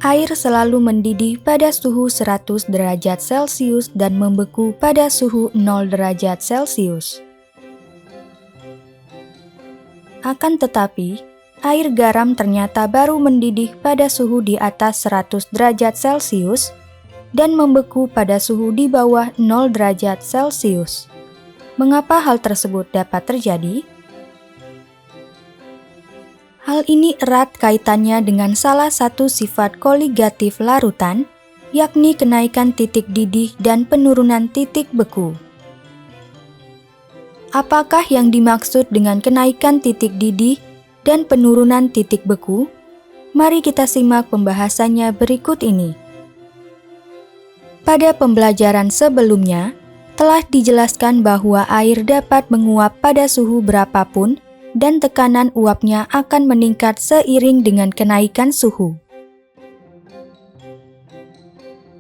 Air selalu mendidih pada suhu 100 derajat Celcius dan membeku pada suhu 0 derajat Celcius. Akan tetapi, air garam ternyata baru mendidih pada suhu di atas 100 derajat Celcius dan membeku pada suhu di bawah 0 derajat Celcius. Mengapa hal tersebut dapat terjadi? Hal ini erat kaitannya dengan salah satu sifat koligatif larutan, yakni kenaikan titik didih dan penurunan titik beku. Apakah yang dimaksud dengan kenaikan titik didih dan penurunan titik beku? Mari kita simak pembahasannya berikut ini. Pada pembelajaran sebelumnya, telah dijelaskan bahwa air dapat menguap pada suhu berapapun dan tekanan uapnya akan meningkat seiring dengan kenaikan suhu.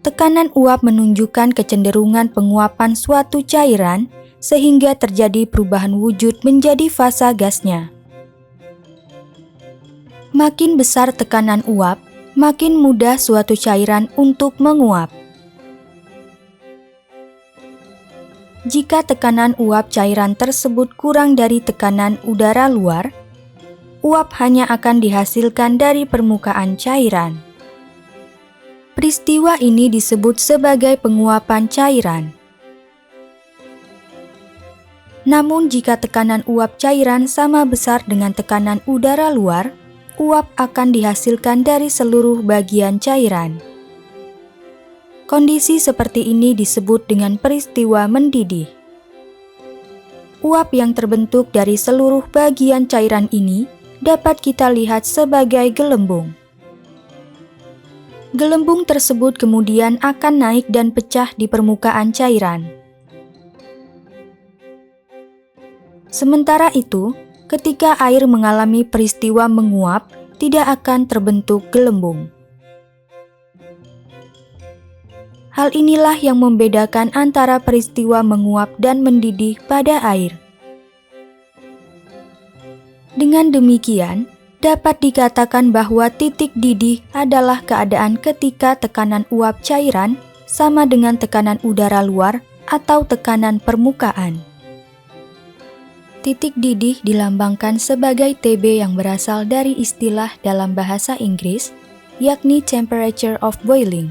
Tekanan uap menunjukkan kecenderungan penguapan suatu cairan sehingga terjadi perubahan wujud menjadi fasa gasnya. Makin besar tekanan uap, makin mudah suatu cairan untuk menguap. Jika tekanan uap cairan tersebut kurang dari tekanan udara luar, uap hanya akan dihasilkan dari permukaan cairan. Peristiwa ini disebut sebagai penguapan cairan. Namun jika tekanan uap cairan sama besar dengan tekanan udara luar, uap akan dihasilkan dari seluruh bagian cairan. Kondisi seperti ini disebut dengan peristiwa mendidih. Uap yang terbentuk dari seluruh bagian cairan ini dapat kita lihat sebagai gelembung. Gelembung tersebut kemudian akan naik dan pecah di permukaan cairan. Sementara itu, ketika air mengalami peristiwa menguap, tidak akan terbentuk gelembung. Hal inilah yang membedakan antara peristiwa menguap dan mendidih pada air. Dengan demikian, dapat dikatakan bahwa titik didih adalah keadaan ketika tekanan uap cairan sama dengan tekanan udara luar atau tekanan permukaan. Titik didih dilambangkan sebagai TB yang berasal dari istilah dalam bahasa Inggris, yakni temperature of boiling.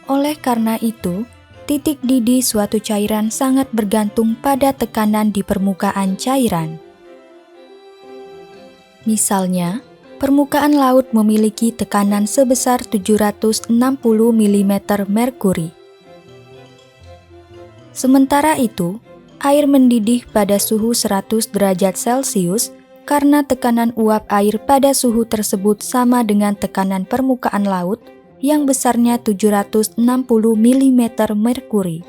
Oleh karena itu, titik didih suatu cairan sangat bergantung pada tekanan di permukaan cairan. Misalnya, permukaan laut memiliki tekanan sebesar 760 mm merkuri. Sementara itu, air mendidih pada suhu 100 derajat Celcius karena tekanan uap air pada suhu tersebut sama dengan tekanan permukaan laut yang besarnya 760 mm merkuri.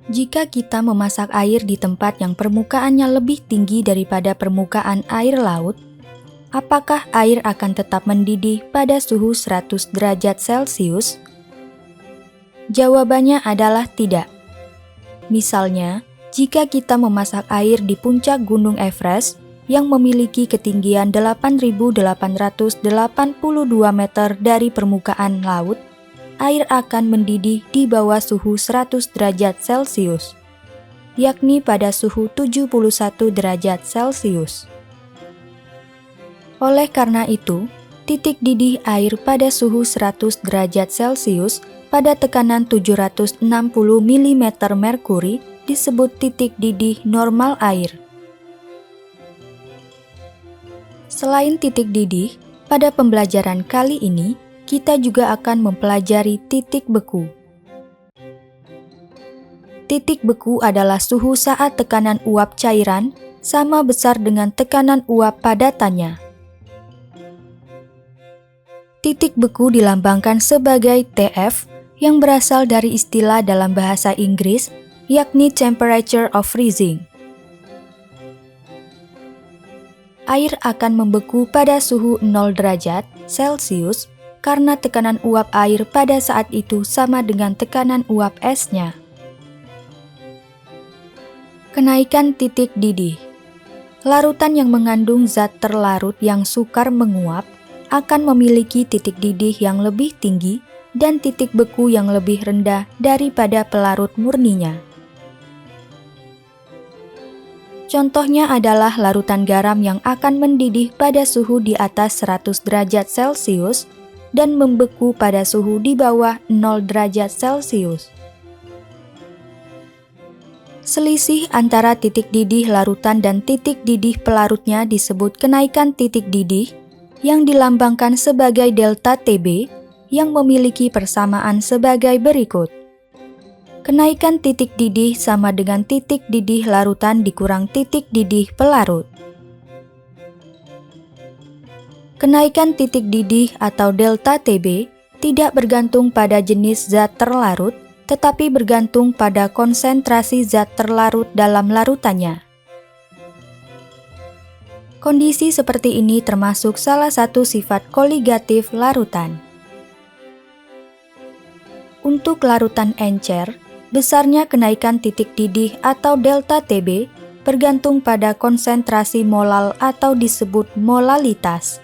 Jika kita memasak air di tempat yang permukaannya lebih tinggi daripada permukaan air laut, apakah air akan tetap mendidih pada suhu 100 derajat Celcius? Jawabannya adalah tidak. Misalnya, jika kita memasak air di puncak Gunung Everest yang memiliki ketinggian 8.882 meter dari permukaan laut, air akan mendidih di bawah suhu 100 derajat Celcius, yakni pada suhu 71 derajat Celcius. Oleh karena itu, titik didih air pada suhu 100 derajat Celcius pada tekanan 760 mm merkuri disebut titik didih normal air. Selain titik didih, pada pembelajaran kali ini, kita juga akan mempelajari titik beku. Titik beku adalah suhu saat tekanan uap cairan sama besar dengan tekanan uap padatannya. Titik beku dilambangkan sebagai TF yang berasal dari istilah dalam bahasa Inggris, yakni temperature of freezing. Air akan membeku pada suhu 0 derajat Celcius karena tekanan uap air pada saat itu sama dengan tekanan uap esnya. Kenaikan titik didih. Larutan yang mengandung zat terlarut yang sukar menguap akan memiliki titik didih yang lebih tinggi dan titik beku yang lebih rendah daripada pelarut murninya. Contohnya adalah larutan garam yang akan mendidih pada suhu di atas 100 derajat Celcius dan membeku pada suhu di bawah 0 derajat Celcius. Selisih antara titik didih larutan dan titik didih pelarutnya disebut kenaikan titik didih yang dilambangkan sebagai delta Tb yang memiliki persamaan sebagai berikut. Kenaikan titik didih sama dengan titik didih larutan dikurang titik didih pelarut. Kenaikan titik didih atau delta Tb tidak bergantung pada jenis zat terlarut, tetapi bergantung pada konsentrasi zat terlarut dalam larutannya. Kondisi seperti ini termasuk salah satu sifat koligatif larutan. Untuk larutan encer, besarnya kenaikan titik didih atau delta Tb bergantung pada konsentrasi molal atau disebut molalitas.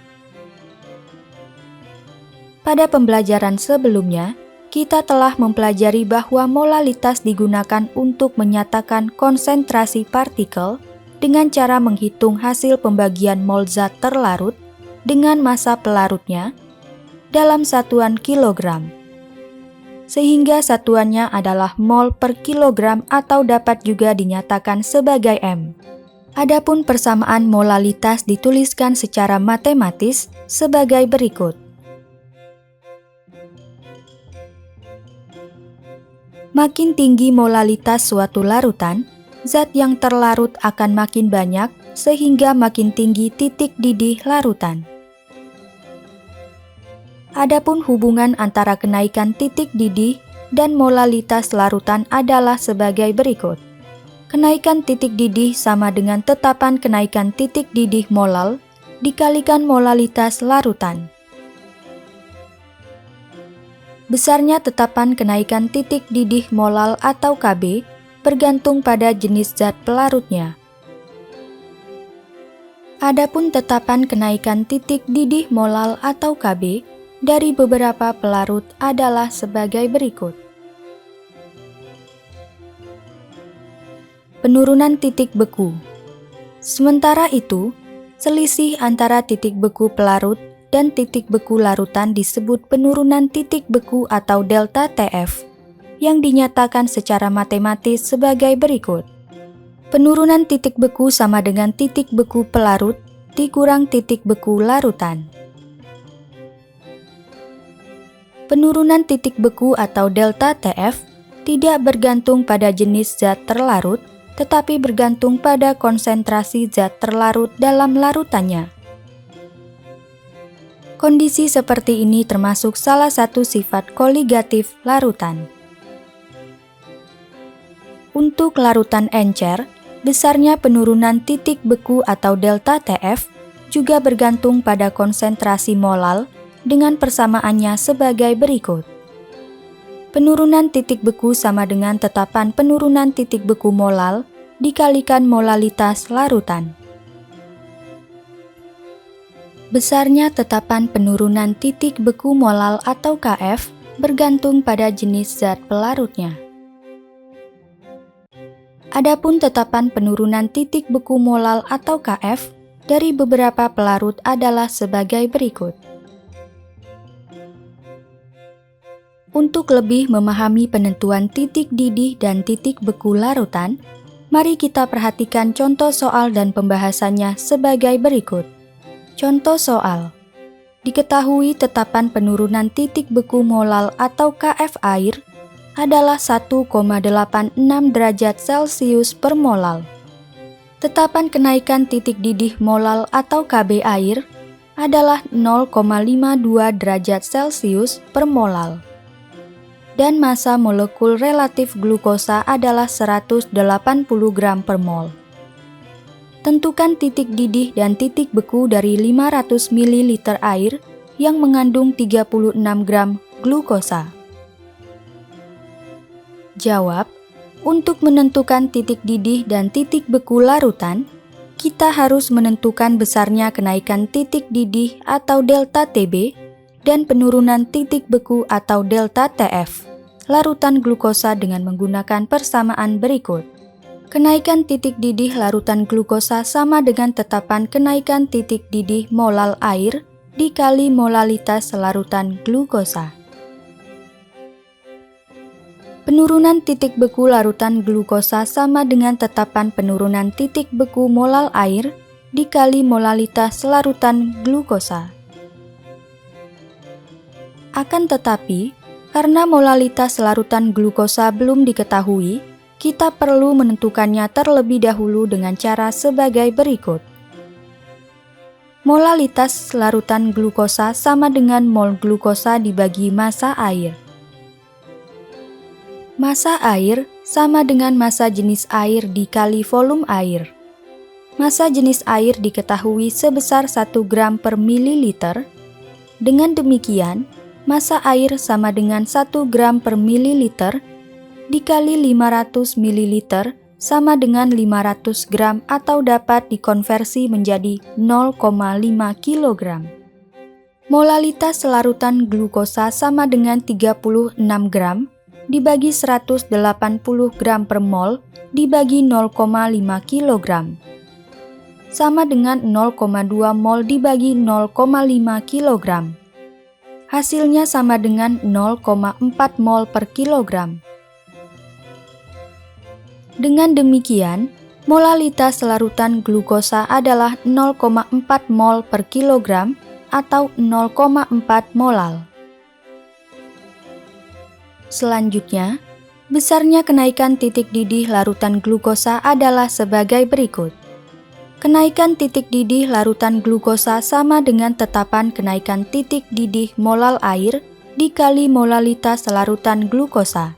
Pada pembelajaran sebelumnya, kita telah mempelajari bahwa molalitas digunakan untuk menyatakan konsentrasi partikel dengan cara menghitung hasil pembagian mol zat terlarut dengan massa pelarutnya dalam satuan kilogram. Sehingga satuannya adalah mol per kilogram atau dapat juga dinyatakan sebagai m. Adapun persamaan molalitas dituliskan secara matematis sebagai berikut. Makin tinggi molalitas suatu larutan, zat yang terlarut akan makin banyak sehingga makin tinggi titik didih larutan. Adapun hubungan antara kenaikan titik didih dan molalitas larutan adalah sebagai berikut. Kenaikan titik didih sama dengan tetapan kenaikan titik didih molal dikalikan molalitas larutan. Besarnya tetapan kenaikan titik didih molal atau Kb bergantung pada jenis zat pelarutnya. Adapun tetapan kenaikan titik didih molal atau Kb dari beberapa pelarut adalah sebagai berikut. Penurunan titik beku. Sementara itu, selisih antara titik beku pelarut dan titik beku larutan disebut penurunan titik beku atau delta Tf, yang dinyatakan secara matematis sebagai berikut. Penurunan titik beku sama dengan titik beku pelarut dikurang titik beku larutan. Penurunan titik beku atau delta Tf tidak bergantung pada jenis zat terlarut, tetapi bergantung pada konsentrasi zat terlarut dalam larutannya. Kondisi seperti ini termasuk salah satu sifat koligatif larutan. Untuk larutan encer, besarnya penurunan titik beku atau delta Tf juga bergantung pada konsentrasi molal dengan persamaannya sebagai berikut. Penurunan titik beku sama dengan tetapan penurunan titik beku molal dikalikan molalitas larutan. Besarnya tetapan penurunan titik beku molal atau Kf bergantung pada jenis zat pelarutnya. Adapun tetapan penurunan titik beku molal atau Kf dari beberapa pelarut adalah sebagai berikut. Untuk lebih memahami penentuan titik didih dan titik beku larutan, mari kita perhatikan contoh soal dan pembahasannya sebagai berikut. Contoh soal. Diketahui tetapan penurunan titik beku molal atau Kf air adalah 1,86 derajat Celcius per molal. Tetapan kenaikan titik didih molal atau Kb air adalah 0,52 derajat Celcius per molal. Dan massa molekul relatif glukosa adalah 180 gram per mol. Tentukan titik didih dan titik beku dari 500 ml air yang mengandung 36 gram glukosa. Jawab, Untuk menentukan titik didih dan titik beku larutan, kita harus menentukan besarnya kenaikan titik didih atau delta TB dan penurunan titik beku atau delta TF larutan glukosa dengan menggunakan persamaan berikut. Kenaikan titik didih larutan glukosa sama dengan tetapan kenaikan titik didih molal air dikali molalitas larutan glukosa. Penurunan titik beku larutan glukosa sama dengan tetapan penurunan titik beku molal air dikali molalitas larutan glukosa. Akan tetapi, karena molalitas larutan glukosa belum diketahui, kita perlu menentukannya terlebih dahulu dengan cara sebagai berikut. Molalitas larutan glukosa sama dengan mol glukosa dibagi massa air. Massa air sama dengan massa jenis air dikali volume air. Massa jenis air diketahui sebesar 1 gram per mililiter. Dengan demikian, massa air sama dengan 1 gram per mililiter dikali 500 mililiter sama dengan 500 gram atau dapat dikonversi menjadi 0,5 kg. Molalitas larutan glukosa sama dengan 36 gram dibagi 180 gram per mol dibagi 0,5 kg. Sama dengan 0,2 mol dibagi 0,5 kg. Hasilnya sama dengan 0,4 mol per kilogram. Dengan demikian, molalitas larutan glukosa adalah 0,4 mol per kilogram atau 0,4 molal. Selanjutnya, besarnya kenaikan titik didih larutan glukosa adalah sebagai berikut. Kenaikan titik didih larutan glukosa sama dengan tetapan kenaikan titik didih molal air dikali molalitas larutan glukosa,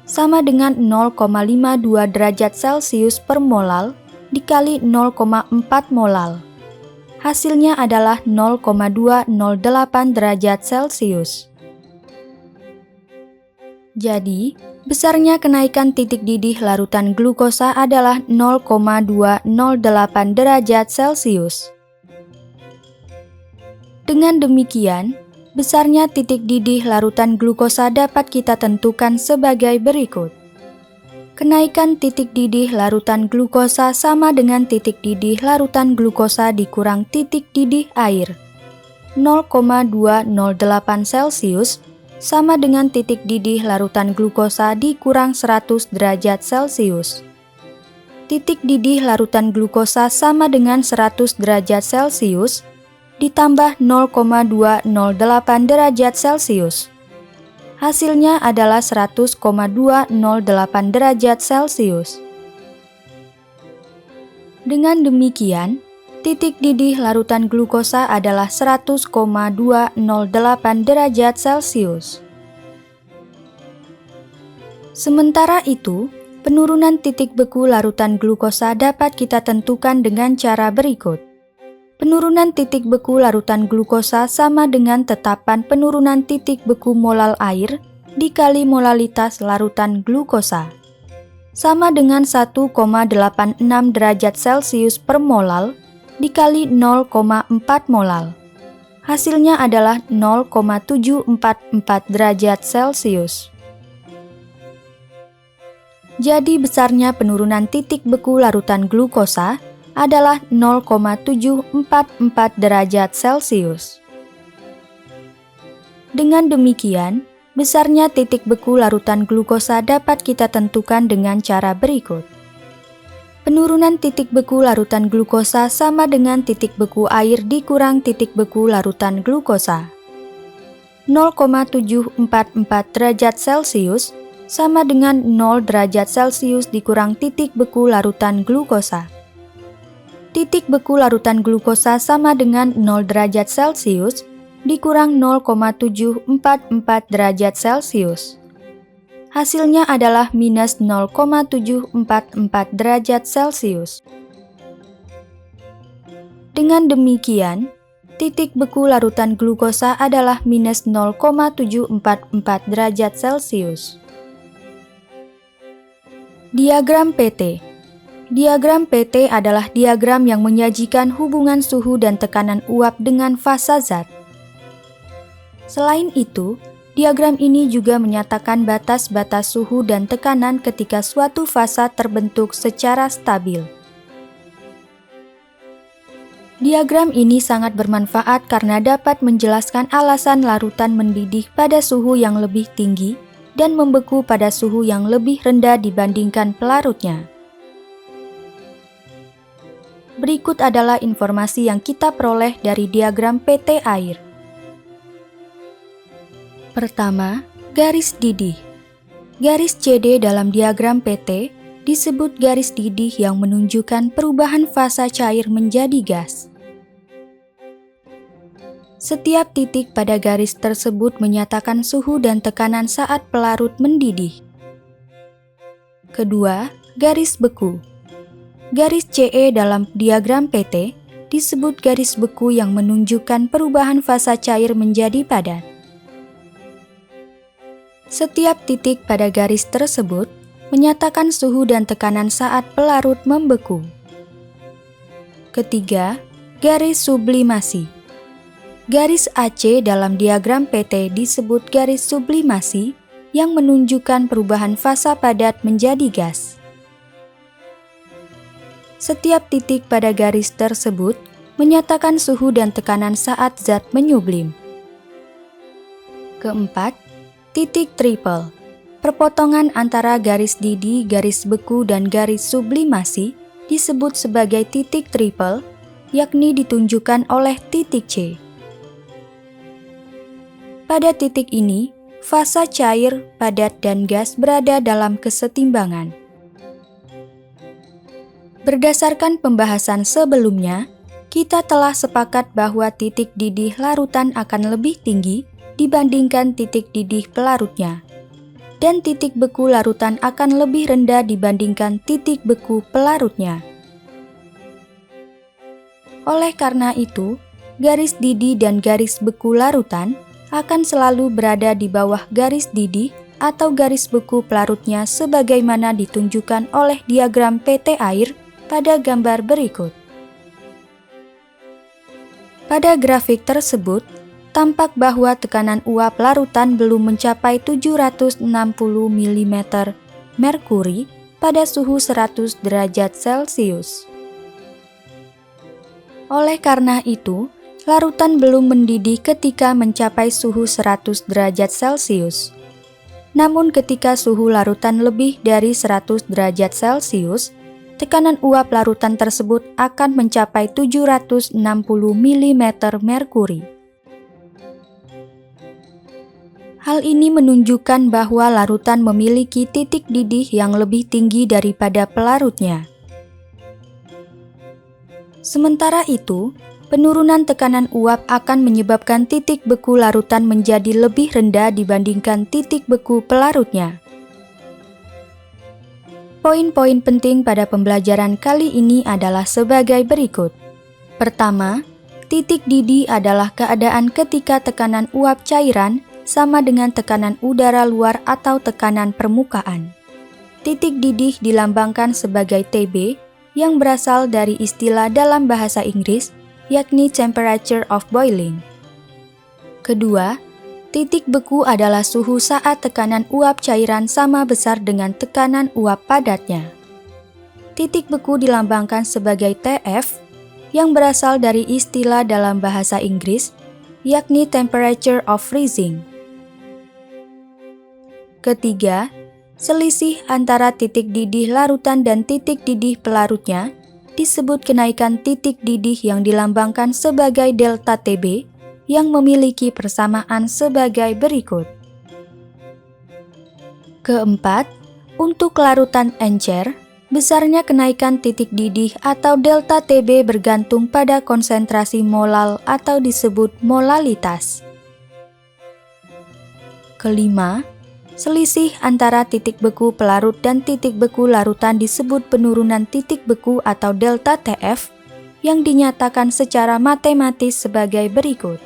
sama dengan 0,52 derajat Celcius per molal dikali 0,4 molal. Hasilnya adalah 0,208 derajat Celcius. Jadi, besarnya kenaikan titik didih larutan glukosa adalah 0,208 derajat Celcius. Dengan demikian, besarnya titik didih larutan glukosa dapat kita tentukan sebagai berikut. Kenaikan titik didih larutan glukosa sama dengan titik didih larutan glukosa dikurang titik didih air. 0,208 Celcius sama dengan titik didih larutan glukosa dikurang 100 derajat Celcius. Titik didih larutan glukosa sama dengan 100 derajat Celcius ditambah 0,208 derajat Celcius. Hasilnya adalah 100,208 derajat Celcius. Dengan demikian, titik didih larutan glukosa adalah 100,208 derajat Celcius. Sementara itu, penurunan titik beku larutan glukosa dapat kita tentukan dengan cara berikut. Penurunan titik beku larutan glukosa sama dengan tetapan penurunan titik beku molal air dikali molalitas larutan glukosa, sama dengan 1,86 derajat Celcius per molal dikali 0,4 molal. Hasilnya adalah 0,744 derajat Celcius. Jadi besarnya penurunan titik beku larutan glukosa adalah 0,744 derajat Celcius. Dengan demikian, besarnya titik beku larutan glukosa dapat kita tentukan dengan cara berikut. Penurunan titik beku larutan glukosa sama dengan titik beku air dikurang titik beku larutan glukosa. 0,744 derajat Celcius sama dengan 0 derajat Celcius dikurang titik beku larutan glukosa. Titik beku larutan glukosa sama dengan 0 derajat Celcius dikurang 0,744 derajat Celcius. Hasilnya adalah minus 0,744 derajat Celcius. Dengan demikian, titik beku larutan glukosa adalah minus 0,744 derajat Celcius. Diagram PT. Diagram PT adalah diagram yang menyajikan hubungan suhu dan tekanan uap dengan fasa zat. Selain itu, diagram ini juga menyatakan batas-batas suhu dan tekanan ketika suatu fasa terbentuk secara stabil. Diagram ini sangat bermanfaat karena dapat menjelaskan alasan larutan mendidih pada suhu yang lebih tinggi dan membeku pada suhu yang lebih rendah dibandingkan pelarutnya. Berikut adalah informasi yang kita peroleh dari diagram PT air. Pertama, garis didih. Garis CD dalam diagram PT disebut garis didih yang menunjukkan perubahan fasa cair menjadi gas. Setiap titik pada garis tersebut menyatakan suhu dan tekanan saat pelarut mendidih. Kedua, garis beku. Garis CE dalam diagram PT disebut garis beku yang menunjukkan perubahan fasa cair menjadi padat. Setiap titik pada garis tersebut menyatakan suhu dan tekanan saat pelarut membeku. Ketiga, garis sublimasi. Garis AC dalam diagram PT disebut garis sublimasi yang menunjukkan perubahan fasa padat menjadi gas. Setiap titik pada garis tersebut menyatakan suhu dan tekanan saat zat menyublim. Keempat, titik triple. Perpotongan antara garis didih, garis beku, dan garis sublimasi disebut sebagai titik triple, yakni ditunjukkan oleh titik C. Pada titik ini, fasa cair, padat, dan gas berada dalam kesetimbangan. Berdasarkan pembahasan sebelumnya, kita telah sepakat bahwa titik didih larutan akan lebih tinggi dibandingkan titik didih pelarutnya, dan titik beku larutan akan lebih rendah dibandingkan titik beku pelarutnya. Oleh karena itu, garis didih dan garis beku larutan akan selalu berada di bawah garis didih atau garis beku pelarutnya sebagaimana ditunjukkan oleh diagram PT air pada gambar berikut. Pada grafik tersebut, tampak bahwa tekanan uap larutan belum mencapai 760 mm merkuri pada suhu 100 derajat Celcius. Oleh karena itu, larutan belum mendidih ketika mencapai suhu 100 derajat Celcius. Namun ketika suhu larutan lebih dari 100 derajat Celcius, tekanan uap larutan tersebut akan mencapai 760 mm merkuri. Hal ini menunjukkan bahwa larutan memiliki titik didih yang lebih tinggi daripada pelarutnya. Sementara itu, penurunan tekanan uap akan menyebabkan titik beku larutan menjadi lebih rendah dibandingkan titik beku pelarutnya. Poin-poin penting pada pembelajaran kali ini adalah sebagai berikut. Pertama, titik didih adalah keadaan ketika tekanan uap cairan sama dengan tekanan udara luar atau tekanan permukaan. Titik didih dilambangkan sebagai TB yang berasal dari istilah dalam bahasa Inggris, yakni temperature of boiling. Kedua, titik beku adalah suhu saat tekanan uap cairan sama besar dengan tekanan uap padatnya. Titik beku dilambangkan sebagai TF yang berasal dari istilah dalam bahasa Inggris, yakni temperature of freezing. Ketiga, selisih antara titik didih larutan dan titik didih pelarutnya disebut kenaikan titik didih yang dilambangkan sebagai delta TB yang memiliki persamaan sebagai berikut. Keempat, untuk larutan encer, besarnya kenaikan titik didih atau delta TB bergantung pada konsentrasi molal atau disebut molalitas. Kelima, selisih antara titik beku pelarut dan titik beku larutan disebut penurunan titik beku atau delta TF yang dinyatakan secara matematis sebagai berikut.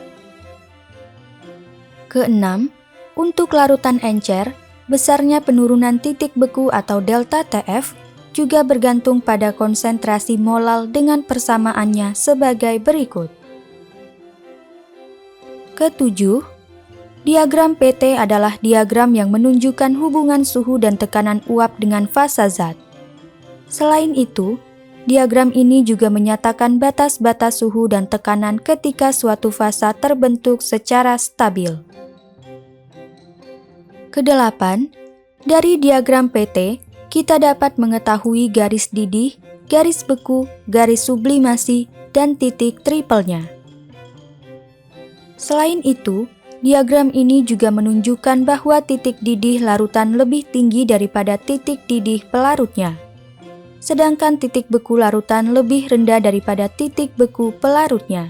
Keenam, untuk larutan encer, Besarnya penurunan titik beku atau delta TF juga bergantung pada konsentrasi molal dengan persamaannya sebagai berikut. Ketujuh, diagram PT adalah diagram yang menunjukkan hubungan suhu dan tekanan uap dengan fasa zat. Selain itu, diagram ini juga menyatakan batas-batas suhu dan tekanan ketika suatu fasa terbentuk secara stabil. Kedelapan, dari diagram PT, kita dapat mengetahui garis didih, garis beku, garis sublimasi, dan titik triplenya. Selain itu, diagram ini juga menunjukkan bahwa titik didih larutan lebih tinggi daripada titik didih pelarutnya, sedangkan titik beku larutan lebih rendah daripada titik beku pelarutnya.